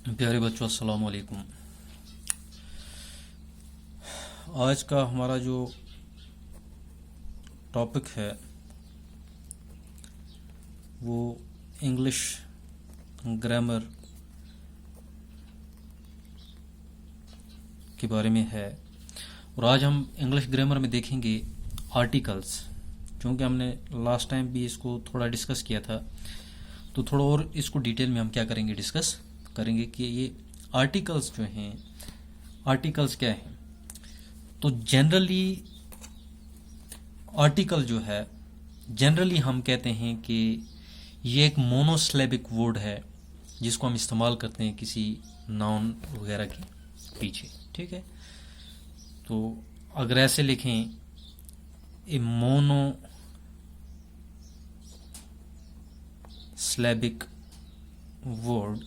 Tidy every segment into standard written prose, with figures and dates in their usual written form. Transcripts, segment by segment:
प्यारे बच्चों, अस्सलाम वालेकुम। आज का हमारा जो टॉपिक है वो इंग्लिश ग्रामर के बारे में है। और आज हम इंग्लिश ग्रामर में देखेंगे आर्टिकल्स। क्योंकि हमने लास्ट टाइम भी इसको थोड़ा डिस्कस किया था, तो थोड़ा और इसको डिटेल में हम क्या करेंगे, डिस्कस करेंगे कि ये आर्टिकल्स जो हैं, आर्टिकल्स क्या हैं। तो जनरली आर्टिकल जो है, जनरली हम कहते हैं कि ये एक मोनोसिलेबिक वर्ड है जिसको हम इस्तेमाल करते हैं किसी नाउन वगैरह के पीछे। ठीक है, तो अगर ऐसे लिखें, a monosyllabic word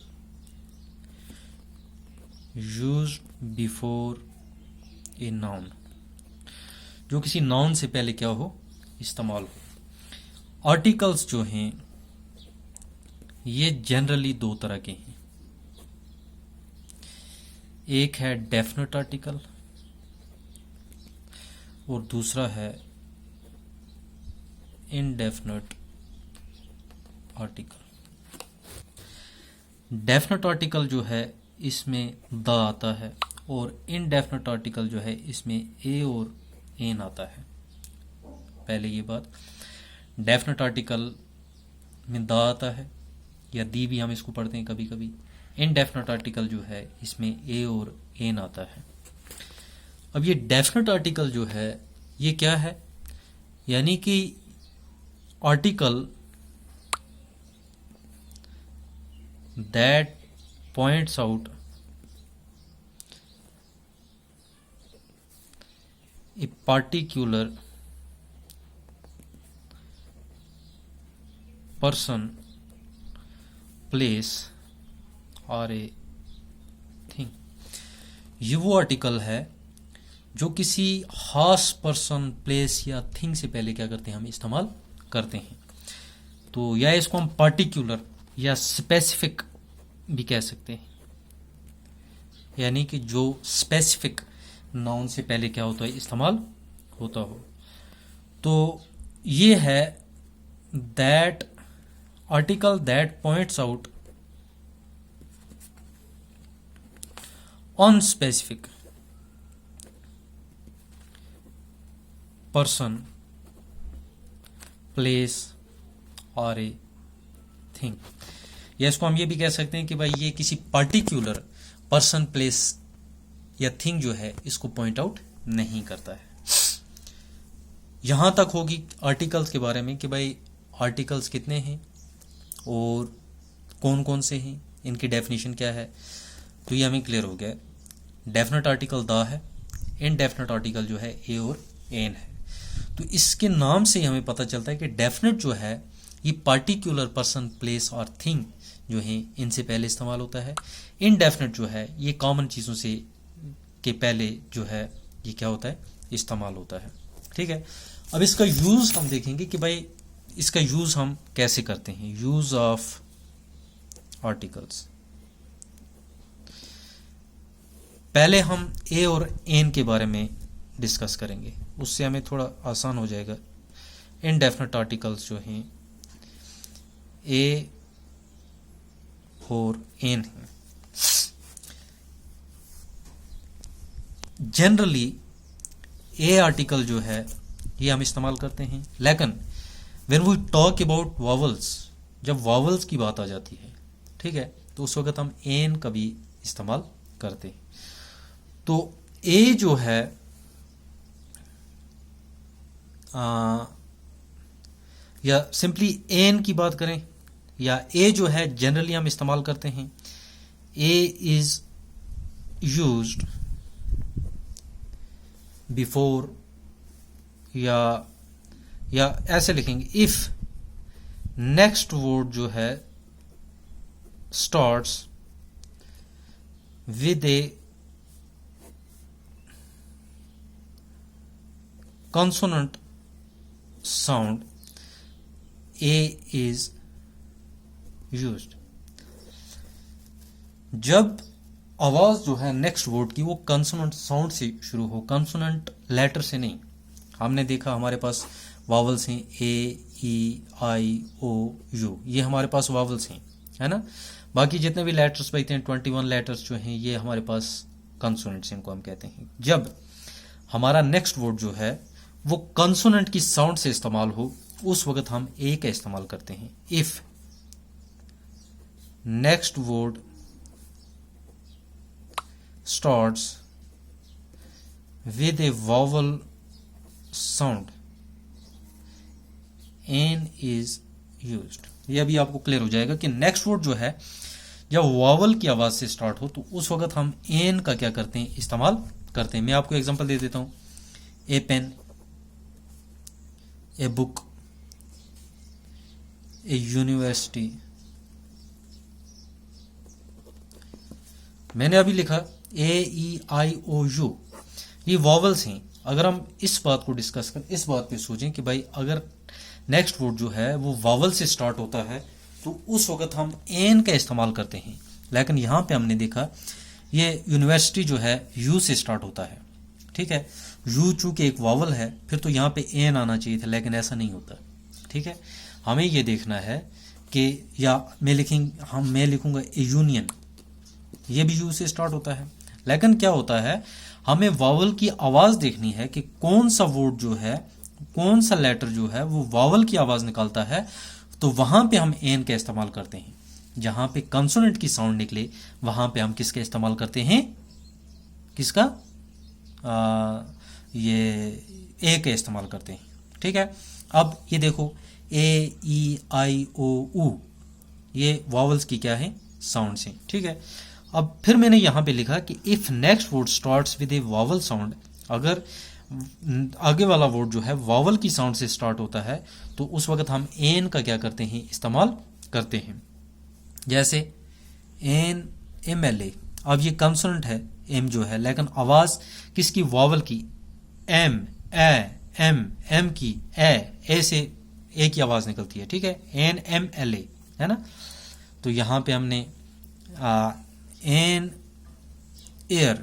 used before a noun, जो किसी नाउन से पहले क्या हो, इस्तेमाल हो। आर्टिकल्स जो हैं ये जनरली दो तरह के हैं। एक है डेफिनेट आर्टिकल और दूसरा है इनडेफिनेट आर्टिकल। डेफिनेट आर्टिकल जो है इसमें द आता है, और इनडेफिनेट आर्टिकल जो है इसमें ए और एन आता है। पहले ये बात, डेफिनेट आर्टिकल में द आता है, या दी भी हम इसको पढ़ते हैं कभी कभी। इनडेफिनेट आर्टिकल जो है इसमें ए और एन आता है। अब ये डेफिनेट आर्टिकल जो है ये क्या है, यानी कि article that points out A particular person, place और ए थिंग। ये वो आर्टिकल है जो किसी खास पर्सन, प्लेस या थिंग से पहले क्या करते हैं, हम इस्तेमाल करते हैं। तो या इसको हम पार्टिकुलर या स्पेसिफिक भी कह सकते हैं, यानी कि जो स्पेसिफिक नाउन से पहले क्या होता है, इस्तेमाल होता हो। तो ये है that article that points out on specific person, place और ए थिंग। या इसको हम ये भी कह सकते हैं कि भाई ये किसी पर्टिकुलर पर्सन, प्लेस या थिंग जो है इसको पॉइंट आउट नहीं करता है। यहां तक होगी आर्टिकल्स के बारे में कि भाई आर्टिकल्स कितने हैं और कौन कौन से हैं, इनकी डेफिनेशन क्या है। तो ये हमें क्लियर हो गया। डेफिनेट आर्टिकल द है, इनडेफिनेट आर्टिकल जो है ए और एन है। तो इसके नाम से ही हमें पता चलता है कि डेफिनेट जो है ये पार्टिकुलर पर्सन, प्लेस और थिंग जो है इनसे पहले इस्तेमाल होता है। इनडेफिनेट जो है ये कॉमन चीज़ों से के पहले जो है ये क्या होता है, इस्तेमाल होता है। ठीक है, अब इसका यूज़ हम देखेंगे कि भाई इसका यूज़ हम कैसे करते हैं। यूज़ ऑफ आर्टिकल्स, पहले हम ए और एन के बारे में डिस्कस करेंगे, उससे हमें थोड़ा आसान हो जाएगा। इनडेफिनेट आर्टिकल्स जो हैं ए और एन हैं। जनरली ए आर्टिकल जो है ये हम इस्तेमाल करते हैं, लेकिन when we talk about vowels, जब वॉवल्स की बात आ जाती है, ठीक है, तो उस वक्त हम एन का भी इस्तेमाल करते हैं। तो ए जो है या सिंपली एन की बात करें, या ए जो है जनरली हम इस्तेमाल करते हैं, ए इज यूज्ड बिफोर, या ऐसे लिखेंगे, इफ नेक्स्ट वर्ड जो है starts with A consonant sound, A is used. जब आवाज जो है नेक्स्ट वर्ड की वो कंसोनेंट साउंड से शुरू हो, कंसोनेंट लेटर से नहीं। हमने देखा हमारे पास वावल्स हैं ए, ई, आई, ओ, यू, ये हमारे पास वावल्स हैं, है ना। बाकी जितने भी लेटर्स बचते हैं 21 लेटर्स जो हैं ये हमारे पास कंसोनेंट्स, इनको हम कहते हैं। जब हमारा नेक्स्ट वर्ड जो है वो कंसोनेंट की साउंड से इस्तेमाल हो उस वक्त हम ए का इस्तेमाल करते हैं। If next word starts with a vowel sound n is used। ये अभी आपको क्लियर हो जाएगा कि नेक्स्ट वर्ड जो है जब वावल की आवाज से स्टार्ट हो तो उस वक्त हम एन का क्या करते हैं, इस्तेमाल करते हैं। मैं आपको एग्जांपल दे देता हूं, a pen, a book, a university. मैंने अभी लिखा ए, ई, आई, ओ, यू, ये वॉवल्स हैं। अगर हम इस बात को डिस्कस करें, इस बात पे सोचें कि भाई अगर नेक्स्ट वर्ड जो है वो वॉवल से स्टार्ट होता है तो उस वक्त हम एन का इस्तेमाल करते हैं। लेकिन यहां पे हमने देखा ये यूनिवर्सिटी जो है यू से स्टार्ट होता है, ठीक है। यू चूंकि एक वॉवल है फिर तो यहाँ पे एन आना चाहिए था, लेकिन ऐसा नहीं होता, ठीक है। हमें ये देखना है कि या मैं लिखूंगा ए यूनियन, ये भी यू से स्टार्ट होता है। लेकिन क्या होता है, हमें वावल की आवाज देखनी है कि कौन सा वर्ड जो है, कौन सा लेटर जो है वो वावल की आवाज निकालता है, तो वहां पे हम एन का इस्तेमाल करते हैं। जहां पे कंसोनेंट की साउंड निकले वहां पे हम किसका इस्तेमाल करते हैं, किसका, ये ए का इस्तेमाल करते हैं, ठीक है। अब ये देखो ए, ई, आई, ओ, ऊ, ये वावल्स की क्या है, साउंड से, ठीक है। अब फिर मैंने यहां पे लिखा कि if next word starts with A vowel sound, अगर आगे वाला वर्ड जो है वावल की साउंड से स्टार्ट होता है तो उस वक्त हम एन का क्या करते हैं, इस्तेमाल करते हैं। जैसे एन, एम, एल, ए। अब ये कंसोनेंट है एम जो है, लेकिन आवाज किसकी, वावल की, एम, ए, एम की, ए से ए की आवाज निकलती है, ठीक है। एन, एम, एल, ए, है ना। तो यहां पे हमने एन एयर,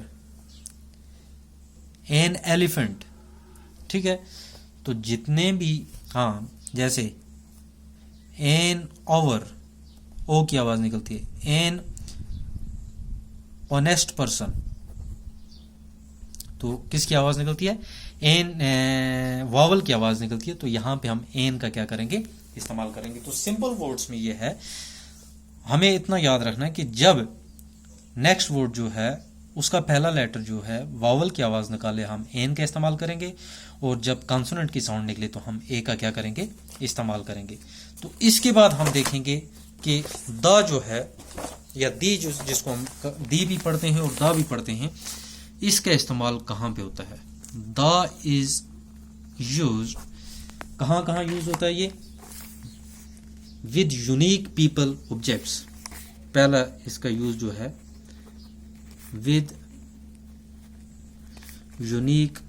एन एलिफेंट, ठीक है। तो जितने भी, हाँ, जैसे एन ओवर, ओ की आवाज निकलती है। एन ऑनेस्ट पर्सन, तो किसकी आवाज निकलती है, एन वावल की आवाज निकलती है। तो यहां पे हम एन का क्या करेंगे, इस्तेमाल करेंगे। तो सिंपल वर्ड्स में ये है, हमें इतना याद रखना है कि जब नेक्स्ट वर्ड जो है उसका पहला लेटर जो है वावल की आवाज निकाले हम एन का इस्तेमाल करेंगे, और जब कंसोनेंट की साउंड निकले तो हम ए का क्या करेंगे, इस्तेमाल करेंगे। तो इसके बाद हम देखेंगे कि द जो है या दी, जिसको हम दी भी पढ़ते हैं और द भी पढ़ते हैं, इसका इस्तेमाल कहां पे होता है। द इज यूज, कहां कहां यूज होता है ये, विद यूनिक पीपल ऑब्जेक्ट्स। पहला इसका यूज जो है with unique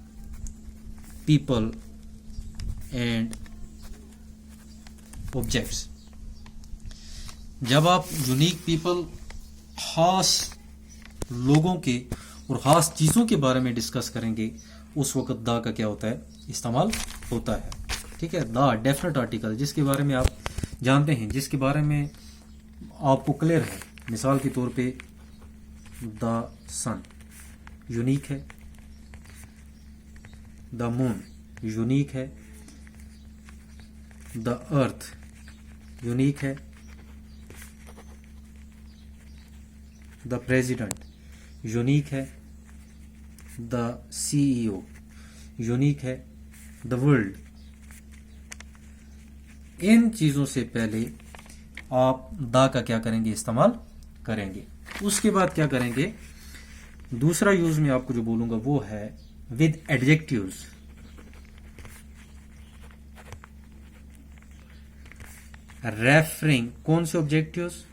people and objects। जब आप यूनिक पीपल, खास लोगों के और खास चीजों के बारे में डिस्कस करेंगे उस वक्त द का क्या होता है, इस्तेमाल होता है, ठीक है। द डेफिनेट आर्टिकल, जिसके बारे में आप जानते हैं, जिसके बारे में आपको क्लियर है। मिसाल के तौर पे द सन यूनिक है, द मून यूनिक है, द अर्थ यूनिक है, द प्रेसिडेंट यूनिक है, द सीईओ यूनिक है, द वर्ल्ड। इन चीजों से पहले आप द का क्या करेंगे, इस्तेमाल करेंगे। उसके बाद क्या करेंगे, दूसरा यूज में आपको जो बोलूंगा वो है विद एडजेक्टिव्स। रेफरिंग, कौन से ऑब्जेक्टिव्स,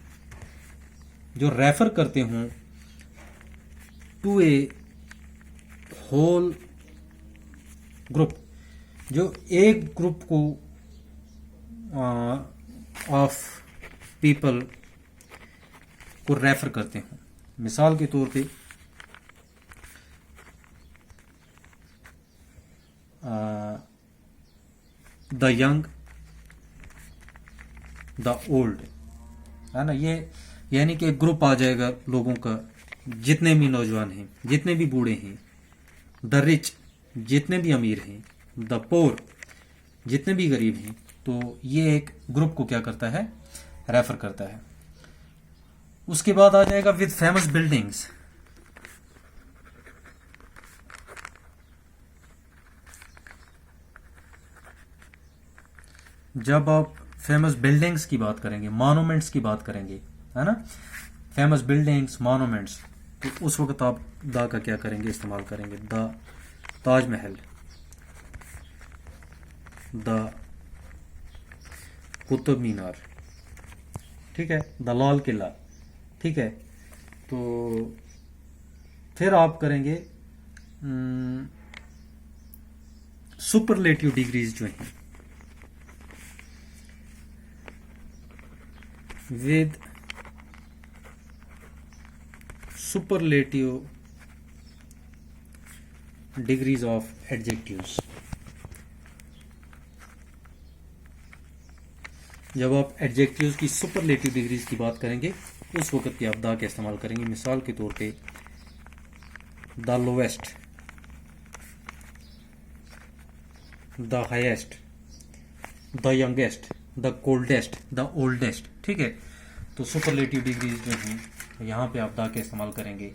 जो रेफर करते हों टू ए होल ग्रुप, जो एक ग्रुप को ऑफ पीपल को रेफर करते हो, मिसाल के तौर पे द यंग, द ओल्ड, है ना। ये यानी कि एक ग्रुप आ जाएगा लोगों का, जितने भी नौजवान हैं, जितने भी बूढ़े हैं। द रिच, जितने भी अमीर हैं। द पोर, जितने भी गरीब हैं। तो ये एक ग्रुप को क्या करता है, रेफर करता है। उसके बाद आ जाएगा विद फेमस बिल्डिंग्स। जब आप फेमस बिल्डिंग्स की बात करेंगे, मॉन्यूमेंट्स की बात करेंगे, है ना, फेमस बिल्डिंग्स, मॉन्यूमेंट्स, तो उस वक्त आप द का क्या करेंगे, इस्तेमाल करेंगे। द ताजमहल, द कुतुब मीनार, ठीक है, द लाल किला, ठीक है। तो फिर आप करेंगे सुपरलेटिव डिग्रीज जो हैं, with superlative degrees of adjectives. जब आप एडजेक्टिव्स की सुपरलेटिव डिग्रीज की बात करेंगे उस वक्त भी आप द का इस्तेमाल करेंगे। मिसाल के तौर पे the lowest, the highest, the youngest, the coldest, the oldest, ठीक है। तो सुपरलेटिव डिग्रीज जो हैं यहाँ पे आप द का इस्तेमाल करेंगे।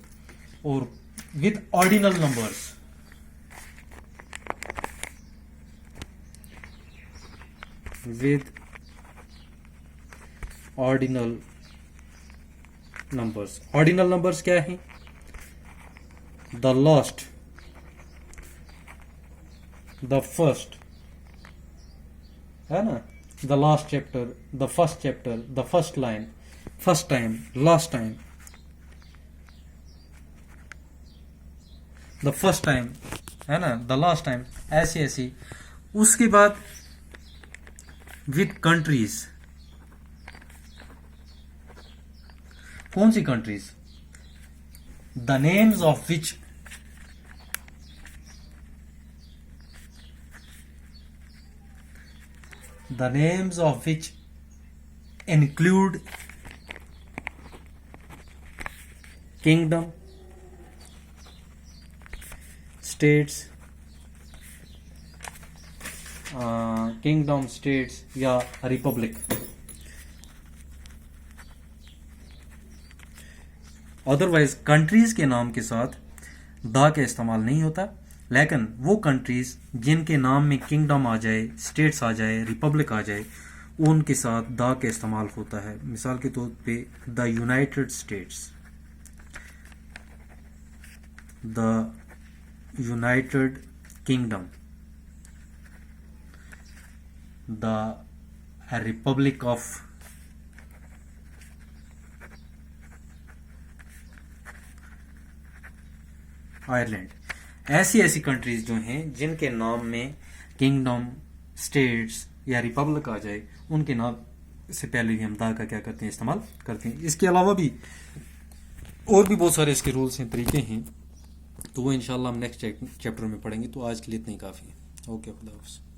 और with ordinal numbers, with ordinal numbers. Ordinal numbers क्या है? द लास्ट, द फर्स्ट, है ना, the last chapter, the first chapter, the first line, first time, last time, the first time, है ना, द लास्ट टाइम, ऐसी ऐसी। उसके बाद विद कंट्रीज। कौन सी countries? The names of which, the names of which include kingdom, states, kingdom, states या Republic. Otherwise countries के नाम के साथ द का इस्तेमाल नहीं होता, लेकिन वो कंट्रीज जिनके नाम में किंगडम आ जाए, स्टेट्स आ जाए, रिपब्लिक आ जाए, उनके साथ द का इस्तेमाल होता है। मिसाल के तौर पे the United states, the United kingdom, the Republic of Ireland. ऐसी ऐसी कंट्रीज जो हैं जिनके नाम में किंगडम, स्टेट्स या रिपब्लिक आ जाए, उनके नाम से पहले भी हम द का क्या करते हैं, इस्तेमाल करते हैं। इसके अलावा भी और भी बहुत सारे इसके रूल्स हैं, तरीके हैं, तो वो इंशाल्लाह हम नेक्स्ट चैप्टर में पढ़ेंगे। तो आज के लिए इतना ही काफ़ी है। ओके, खुदा हाफ़िज़।